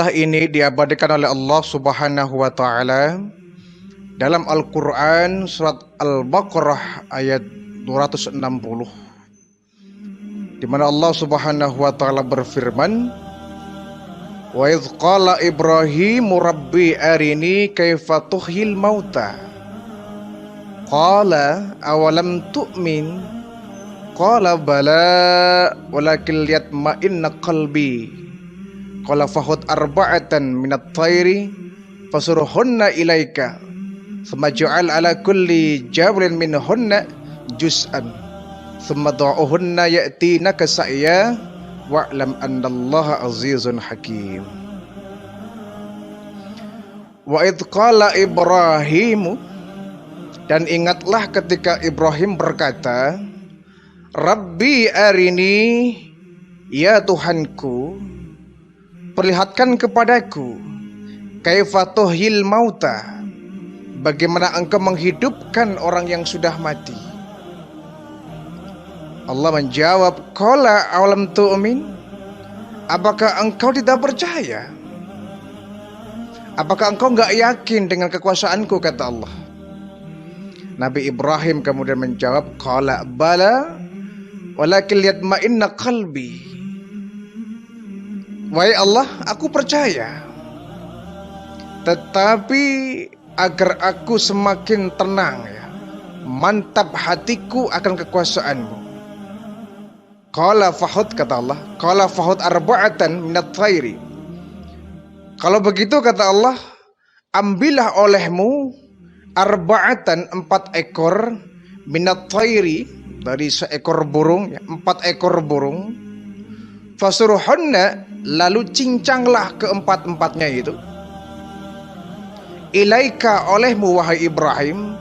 Kisah ini diabadikan oleh Allah Subhanahu wa taala dalam Al-Qur'an surat Al-Baqarah ayat 260, di mana Allah Subhanahu wa taala berfirman, "Wa idz qala Ibrahimu rabbi arini kaifa tuhyil mauta qala awalam tu'min qala bala walakin liyatma'inna qalbi qala fahud arba'atan minat thairi fasuruhunna ilaika thumma ja'al ala kulli jabalin minhunna juz'an thumma du'uhunna ya'tinaka sa'ya wa'lam annallaha azizun hakim." Wa idz qala Ibrahimu, dan ingatlah ketika Ibrahim berkata, Rabbi arini, ya Tuhanku, perlihatkan kepadaku, kaifa tuhyil mauta, bagaimana engkau menghidupkan orang yang sudah mati. Allah menjawab, qala awalam tu'min, apakah engkau tidak percaya? Apakah engkau enggak yakin dengan kekuasaanku, kata Allah. Nabi Ibrahim kemudian menjawab, qala bala walakin liyatma'inna qalbi. Wahai Allah, aku percaya, tetapi agar aku semakin tenang, mantap hatiku akan kekuasaanmu. Qala fahud, kata Allah, qala fahud arba'atan minat thairi. Kalau begitu, kata Allah, ambillah olehmu arba'atan, 4 ekor, minat thairi, dari seekor burung, 4 ekor burung. Fasuruhunna, lalu cincanglah keempat-empatnya itu. Ilaika, olehmu wahai Ibrahim.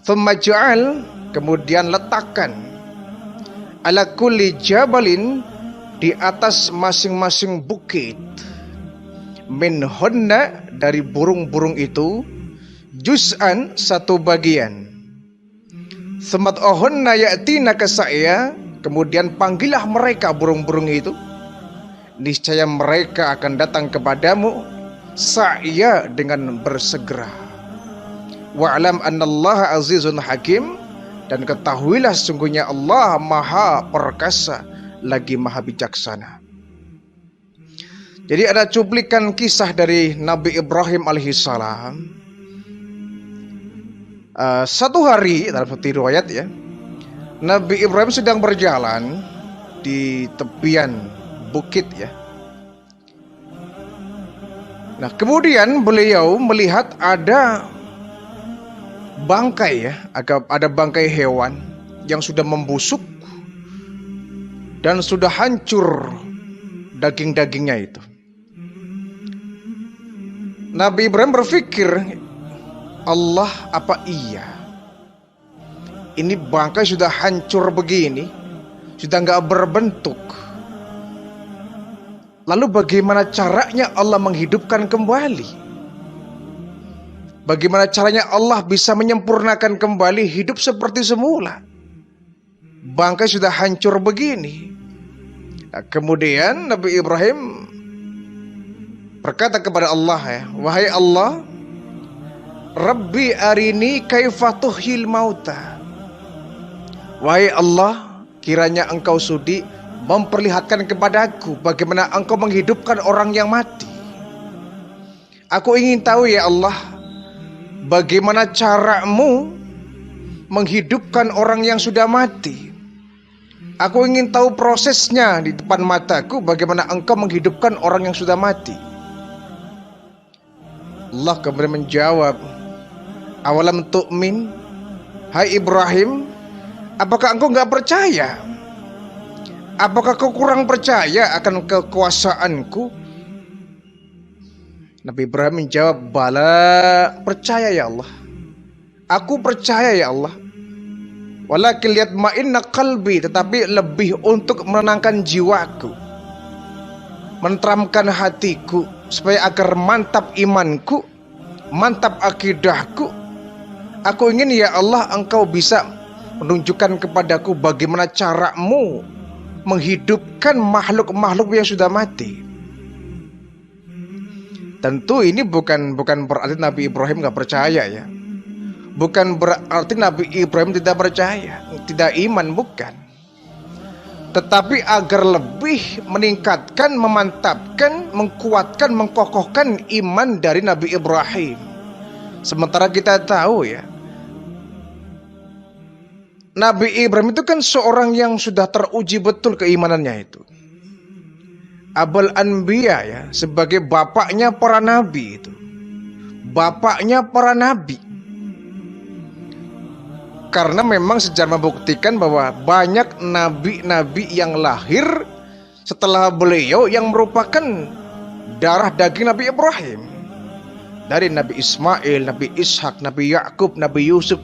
Thumma ja'al, kemudian letakkan, ala kulli jabalin, di atas masing-masing bukit, minhunna, dari burung-burung itu, juz'an, 1 bagian. Samad'uhunna ya'tinaka sa'ya, kemudian panggillah mereka burung-burung itu, niscaya mereka akan datang kepadamu sa'ya, dengan bersegera. Wa'lam annallaha azizun hakim, dan ketahuilah sungguhnya Allah maha perkasa lagi maha bijaksana. Jadi ada cuplikan kisah dari Nabi Ibrahim alaihissalam. Satu hari, dalam satu riwayat Nabi Ibrahim sedang berjalan di tepian bukit Nah, kemudian beliau melihat ada bangkai ada bangkai hewan yang sudah membusuk dan sudah hancur daging-dagingnya itu. Nabi Ibrahim berpikir, Allah, apa iya ini bangkai sudah hancur begini, sudah nggak berbentuk, lalu bagaimana caranya Allah menghidupkan kembali? Bagaimana caranya Allah bisa menyempurnakan kembali hidup seperti semula? Bangkai sudah hancur begini. Nah, kemudian Nabi Ibrahim berkata kepada Allah, wahai Allah, Rabbi arini kaifa tuhyil mauta. Wahai Allah, kiranya engkau sudi memperlihatkan kepadaku bagaimana engkau menghidupkan orang yang mati. Aku ingin tahu ya Allah, bagaimana caramu menghidupkan orang yang sudah mati. Aku ingin tahu prosesnya di depan mataku, bagaimana engkau menghidupkan orang yang sudah mati. Allah kemudian menjawab, awalam tu'min, hai Ibrahim, apakah engkau enggak percaya? Apakah kau kurang percaya akan kekuasaanku? Nabi Ibrahim menjawab, bala, percaya ya Allah, aku percaya ya Allah. Walakin liyatma'inna qalbi, tetapi lebih untuk menenangkan jiwaku, menenteramkan hatiku, supaya agar mantap imanku, mantap akidahku. Aku ingin ya Allah, engkau bisa menunjukkan kepadaku bagaimana caramu menghidupkan makhluk-makhluk yang sudah mati. Tentu ini bukan berarti Nabi Ibrahim gak percaya ya. Bukan berarti Nabi Ibrahim tidak percaya, tidak iman, bukan. Tetapi agar lebih meningkatkan, memantapkan, mengkuatkan, mengkokohkan iman dari Nabi Ibrahim. Sementara kita tahu ya, Nabi Ibrahim itu kan seorang yang sudah teruji betul keimanannya itu. Abul Anbiya ya, sebagai bapaknya para nabi itu. Bapaknya para nabi. Karena memang sejarah membuktikan bahwa banyak nabi-nabi yang lahir setelah beliau yang merupakan darah daging Nabi Ibrahim. Dari Nabi Ismail, Nabi Ishak, Nabi Yakub, Nabi Yusuf,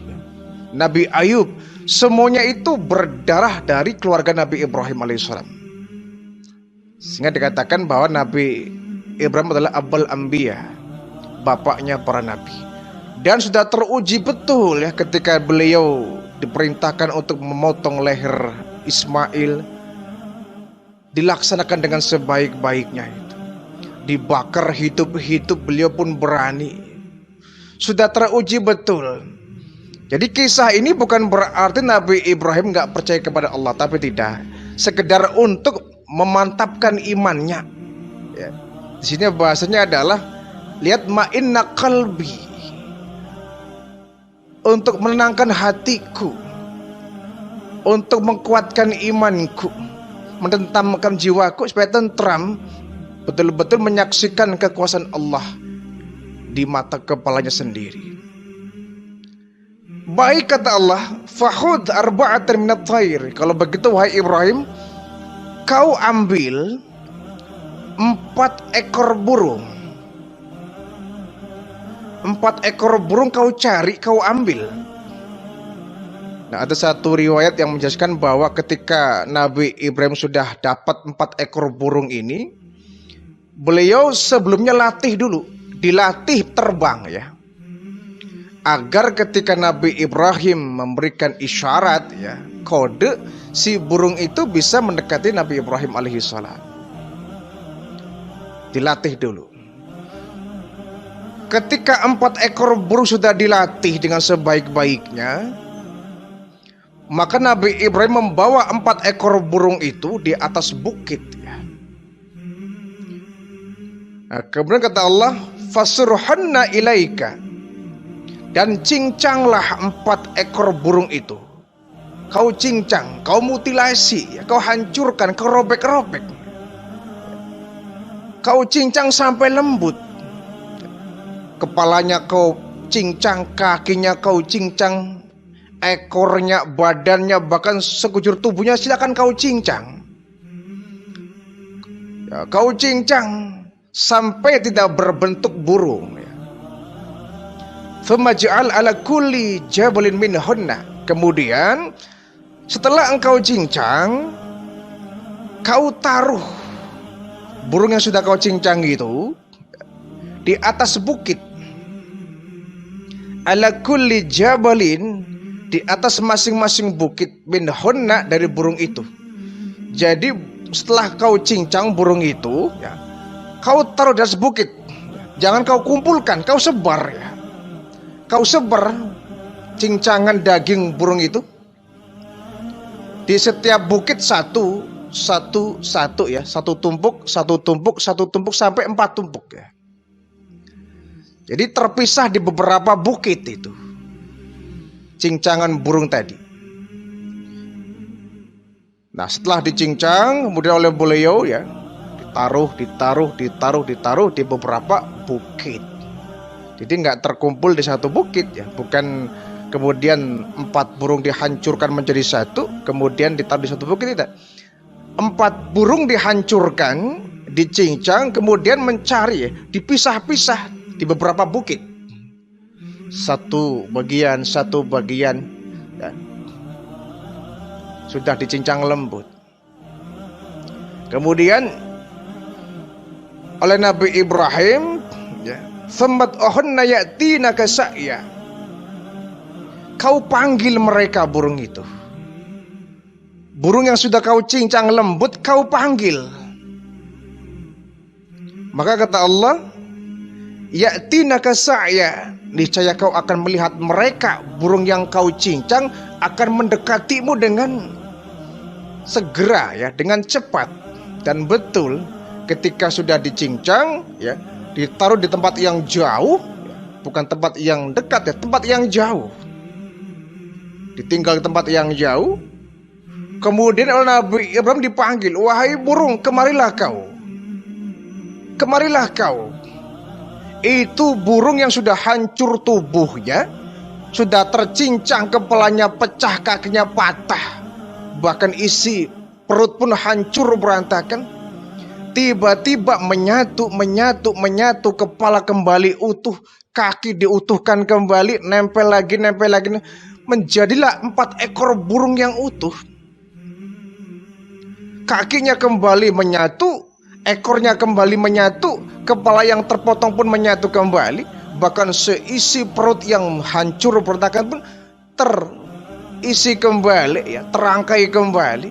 Nabi Ayub, semuanya itu berdarah dari keluarga Nabi Ibrahim alaihissalam. Sehingga dikatakan bahwa Nabi Ibrahim adalah Abul Anbiya, bapaknya para nabi. Dan sudah teruji betul ya ketika beliau diperintahkan untuk memotong leher Ismail, dilaksanakan dengan sebaik-baiknya itu. Dibakar hidup-hidup beliau pun berani. Sudah teruji betul. Jadi kisah ini bukan berarti Nabi Ibrahim gak percaya kepada Allah, tapi tidak. Sekedar untuk memantapkan imannya. Ya. Di sini bahasanya adalah lihat ma'inna qalbi, untuk menenangkan hatiku, untuk menguatkan imanku, menentamkan jiwaku supaya tentram, betul-betul menyaksikan kekuasaan Allah di mata kepalanya sendiri. Baik kata Allah, fakhudh arba'atan minat thair. Kalau begitu wahai Ibrahim, kau ambil 4 ekor burung. 4 ekor burung kau cari, kau ambil. Nah, ada satu riwayat yang menjelaskan bahwa ketika Nabi Ibrahim sudah dapat 4 ekor burung ini, beliau sebelumnya latih dulu, dilatih terbang ya. Agar ketika Nabi Ibrahim memberikan isyarat ya, kode, si burung itu bisa mendekati Nabi Ibrahim alaihissalam. Dilatih dulu. Ketika 4 ekor burung sudah dilatih dengan sebaik-baiknya, maka Nabi Ibrahim membawa 4 ekor burung itu di atas bukit ya. Nah, kemudian kata Allah, fasurhanna ilaika, dan cincanglah 4 ekor burung itu. Kau cincang, kau mutilasi, kau hancurkan, kau robek-robek. Kau cincang sampai lembut. Kepalanya kau cincang, kakinya kau cincang, ekornya, badannya, bahkan sekujur tubuhnya silakan kau cincang. Ya, kau cincang sampai tidak berbentuk burung. Famaj'al ala kulli jabalin minhunna. Kemudian setelah engkau cincang, kau taruh burung yang sudah kau cincang itu di atas bukit. Ala kulli jabalin, di atas masing-masing bukit, minhunna, dari burung itu. Jadi setelah kau cincang burung itu ya, kau taruh di atas bukit. Jangan kau kumpulkan, kau sebar ya. Kau sebar cincangan daging burung itu di setiap bukit satu ya, satu tumpuk sampai 4 tumpuk ya. Jadi terpisah di beberapa bukit itu cincangan burung tadi. Nah, setelah dicincang kemudian oleh beliau ya, ditaruh di beberapa bukit. Jadi nggak terkumpul di satu bukit ya, bukan kemudian 4 burung dihancurkan menjadi satu kemudian ditaruh di satu bukit, tidak. 4 burung dihancurkan, dicincang, kemudian mencari ya, dipisah-pisah di beberapa bukit. Satu bagian ya. Sudah dicincang lembut. Kemudian oleh Nabi Ibrahim ya, Fammat ohunna ya'tina kasa'ya. Kau panggil mereka burung itu. Burung yang sudah kau cincang lembut, kau panggil. Maka kata Allah, Ya'tinaka sa'ya, niscaya kau akan melihat mereka, burung yang kau cincang akan mendekatimu dengan segera, ya, dengan cepat. Dan betul, ketika sudah dicincang, ya, ditaruh di tempat yang jauh, bukan tempat yang dekat, ya, tempat yang jauh. Ditinggal di tempat yang jauh. Kemudian oleh Nabi Ibrahim dipanggil, wahai burung, kemarilah kau. Kemarilah kau. Itu burung yang sudah hancur tubuhnya, sudah tercincang kepalanya, pecah, kakinya patah, bahkan isi perut pun hancur berantakan. Tiba-tiba menyatu, kepala kembali utuh, kaki diutuhkan kembali, nempel lagi, menjadilah 4 ekor burung yang utuh. Kakinya kembali menyatu, ekornya kembali menyatu, kepala yang terpotong pun menyatu kembali, bahkan seisi perut yang hancur berantakan pun terisi kembali, ya, terangkai kembali.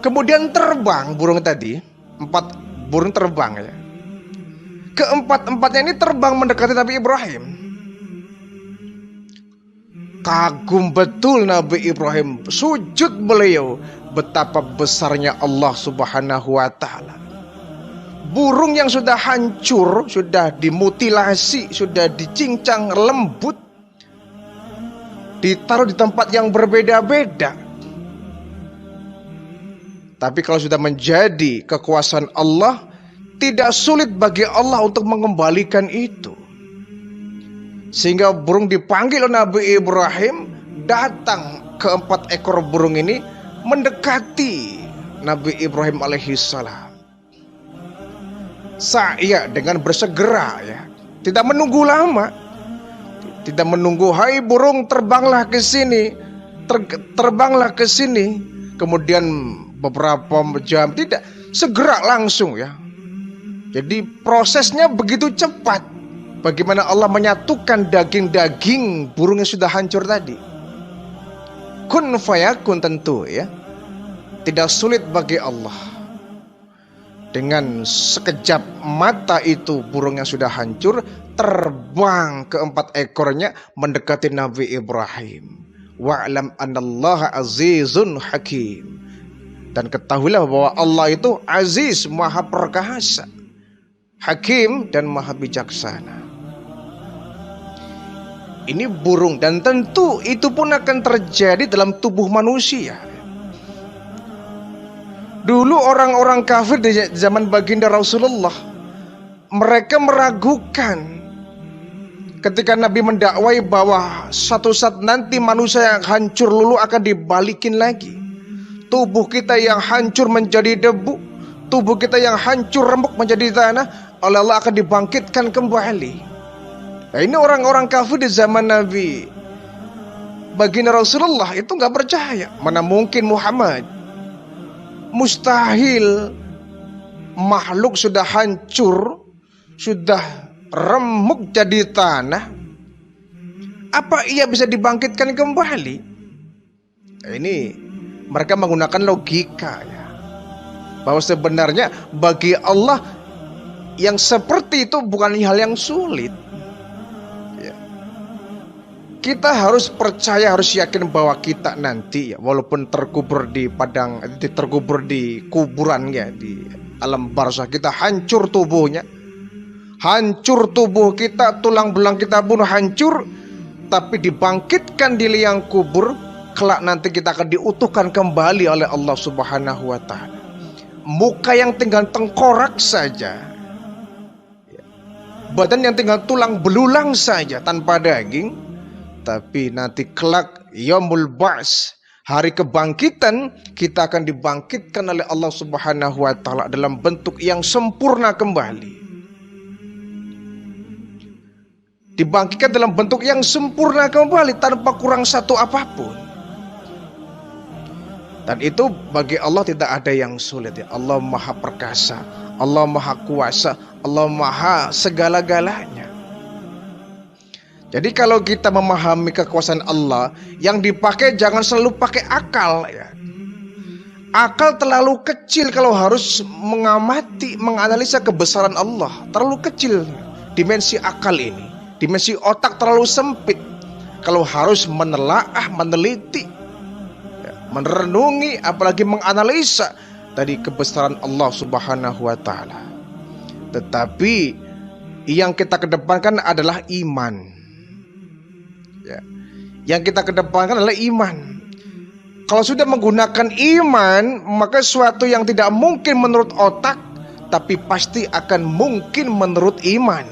Kemudian terbang burung tadi, 4 burung terbang, ya. Keempat-empatnya ini terbang mendekati Nabi Ibrahim. Kagum betul Nabi Ibrahim, sujud beliau, betapa besarnya Allah Subhanahu wa Ta'ala. Burung yang sudah hancur, sudah dimutilasi, sudah dicincang lembut, ditaruh di tempat yang berbeda-beda. Tapi kalau sudah menjadi kekuasaan Allah, tidak sulit bagi Allah untuk mengembalikan itu. Sehingga burung dipanggil oleh Nabi Ibrahim, datang ke 4 ekor burung ini mendekati Nabi Ibrahim alaihissalam. Saya dengan bersegera, ya, tidak menunggu lama, tidak menunggu, hai burung terbanglah ke sini, terbanglah ke sini. Kemudian beberapa jam, tidak, segera langsung, ya. Jadi prosesnya begitu cepat. Bagaimana Allah menyatukan daging-daging burung yang sudah hancur tadi. Kun fayakun, tentu, ya, tidak sulit bagi Allah. Dengan sekejap mata itu burung yang sudah hancur terbang ke 4 ekornya mendekati Nabi Ibrahim. Wa'lam anallaha azizun hakim. Dan ketahuilah bahwa Allah itu aziz, maha perkasa, hakim, dan maha bijaksana. Ini burung, dan tentu itu pun akan terjadi dalam tubuh manusia. Dulu orang-orang kafir di zaman baginda Rasulullah, mereka meragukan ketika Nabi mendakwai bahwa suatu saat nanti manusia yang hancur lulu akan dibalikin lagi. Tubuh kita yang hancur menjadi debu, tubuh kita yang hancur remuk menjadi tanah, oleh Allah akan dibangkitkan kembali. Nah, ini orang-orang kafir di zaman Nabi baginda Rasulullah itu nggak percaya. Mana mungkin Muhammad? Mustahil. Makhluk sudah hancur, sudah remuk jadi tanah, apa ia bisa dibangkitkan kembali? Nah, ini mereka menggunakan logika, ya, bahwa sebenarnya bagi Allah yang seperti itu bukan hal yang sulit. Kita harus percaya, harus yakin bahwa kita nanti, ya, walaupun terkubur di kuburan, ya, di alam barzakh, kita hancur tubuhnya, hancur tubuh kita, tulang belang kita pun hancur, tapi dibangkitkan di liang kubur, kelak nanti kita akan diutuhkan kembali oleh Allah Subhanahu wa Ta'ala. Muka yang tinggal tengkorak saja, badan yang tinggal tulang belulang saja tanpa daging. Tapi nanti kelak yaumul ba's, hari kebangkitan, kita akan dibangkitkan oleh Allah Subhanahu wa Ta'ala dalam bentuk yang sempurna kembali. Dibangkitkan dalam bentuk yang sempurna kembali tanpa kurang satu apapun. Dan itu bagi Allah tidak ada yang sulit, ya. Allah maha perkasa, Allah maha kuasa, Allah maha segala-galanya. Jadi kalau kita memahami kekuasaan Allah, yang dipakai jangan selalu pakai akal, ya. Akal terlalu kecil kalau harus mengamati, menganalisa kebesaran Allah. Terlalu kecil dimensi akal ini. Dimensi otak terlalu sempit kalau harus menelaah, meneliti, merenungi, apalagi menganalisa dari kebesaran Allah Subhanahu wa taala. Tetapi yang kita kedepankan adalah iman. Ya. Yang kita kedepankan adalah iman. Kalau sudah menggunakan iman, maka sesuatu yang tidak mungkin menurut otak, tapi pasti akan mungkin menurut iman.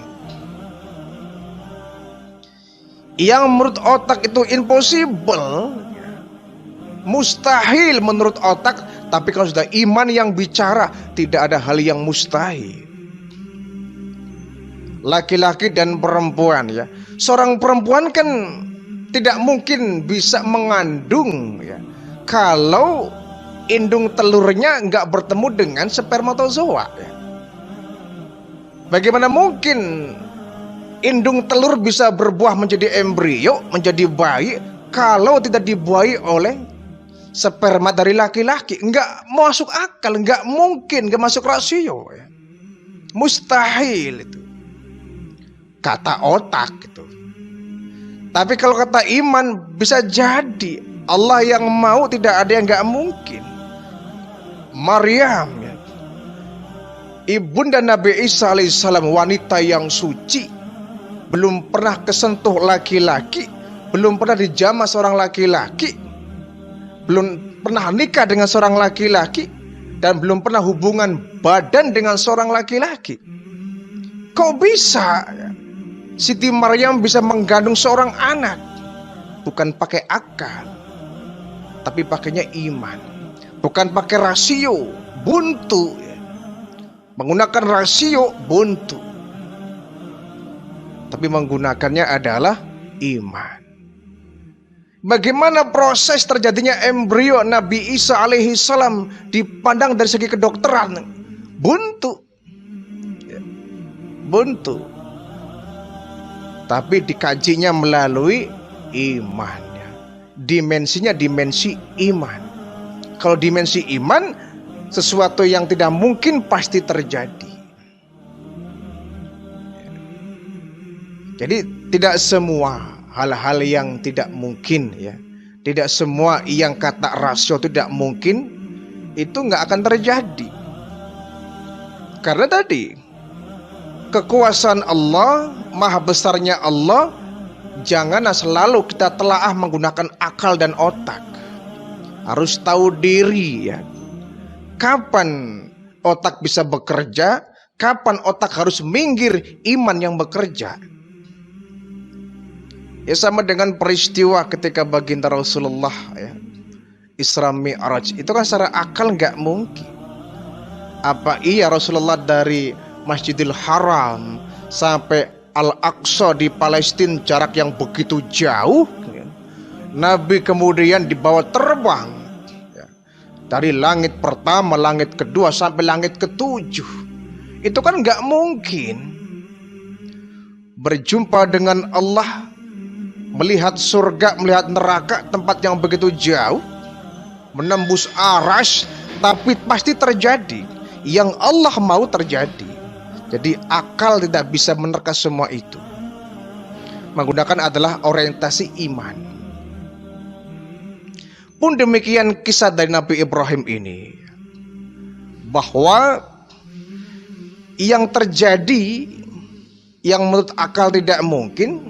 Yang menurut otak itu impossible, mustahil menurut otak, tapi kalau sudah iman yang bicara, tidak ada hal yang mustahil. Laki-laki dan perempuan, ya. Seorang perempuan kan tidak mungkin bisa mengandung, ya, kalau indung telurnya nggak bertemu dengan spermatozoa. Bagaimana mungkin indung telur bisa berbuah menjadi embrio, menjadi bayi, kalau tidak dibuahi oleh sperma dari laki-laki? Nggak masuk akal, nggak mungkin, nggak masuk rasio. Mustahil itu. Kata otak gitu. Tapi kalau kata iman, bisa jadi Allah yang mau, tidak ada yang nggak mungkin. Maryam, ya, ibunda Nabi Isa alaihissalam, wanita yang suci, belum pernah kesentuh laki-laki, belum pernah dijamah seorang laki-laki, belum pernah nikah dengan seorang laki-laki, dan belum pernah hubungan badan dengan seorang laki-laki. Kok bisa Siti Maryam bisa mengandung seorang anak? Bukan pakai akal, tapi pakainya iman. Bukan pakai rasio, buntu. Menggunakan rasio, buntu. Tapi menggunakannya adalah iman. Bagaimana proses terjadinya embrio Nabi Isa alaihissalam dipandang dari segi kedokteran? Buntu. Buntu. Tapi dikajinya melalui imannya. Dimensinya dimensi iman. Kalau dimensi iman, sesuatu yang tidak mungkin pasti terjadi. Jadi tidak semua hal-hal yang tidak mungkin, ya, tidak semua yang kata rasio tidak mungkin itu nggak akan terjadi. Karena tadi kekuasaan Allah, maha besarnya Allah, jangan selalu kita telaah menggunakan akal dan otak. Harus tahu diri, ya. Kapan otak bisa bekerja, kapan otak harus minggir, iman yang bekerja. Ya, sama dengan peristiwa ketika baginda Rasulullah, ya, Isra Mi'raj. Itu kan secara akal nggak mungkin. Apa iya Rasulullah dari Masjidil Haram sampai Al-Aqsa di Palestina, jarak yang begitu jauh, Nabi kemudian dibawa terbang, ya, dari langit pertama, langit kedua, sampai langit ketujuh. Itu kan nggak mungkin. Berjumpa dengan Allah, melihat surga, melihat neraka, tempat yang begitu jauh, menembus arasy, tapi pasti terjadi. Yang Allah mau terjadi. Jadi akal tidak bisa menerka semua itu. Menggunakan adalah orientasi iman. Pun demikian kisah dari Nabi Ibrahim ini, bahwa yang terjadi yang menurut akal tidak mungkin,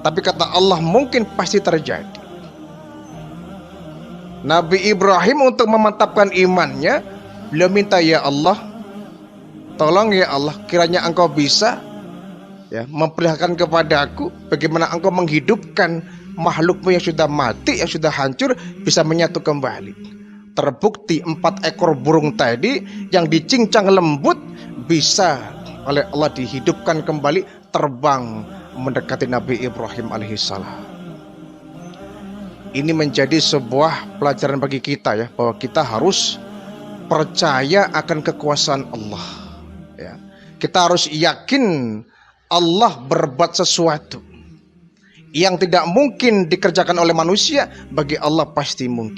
tapi kata Allah mungkin, pasti terjadi. Nabi Ibrahim untuk memantapkan imannya, beliau minta, ya Allah, tolong ya Allah, kiranya engkau bisa, ya, memperlihatkan kepadaku bagaimana engkau menghidupkan makhlukmu yang sudah mati, yang sudah hancur, bisa menyatu kembali. Terbukti 4 ekor burung tadi yang dicincang lembut bisa oleh Allah dihidupkan kembali, terbang mendekati Nabi Ibrahim alaihissalam. Ini menjadi sebuah pelajaran bagi kita, ya, bahwa kita harus percaya akan kekuasaan Allah, ya. Kita harus yakin Allah berbuat sesuatu yang tidak mungkin dikerjakan oleh manusia, bagi Allah pasti mungkin.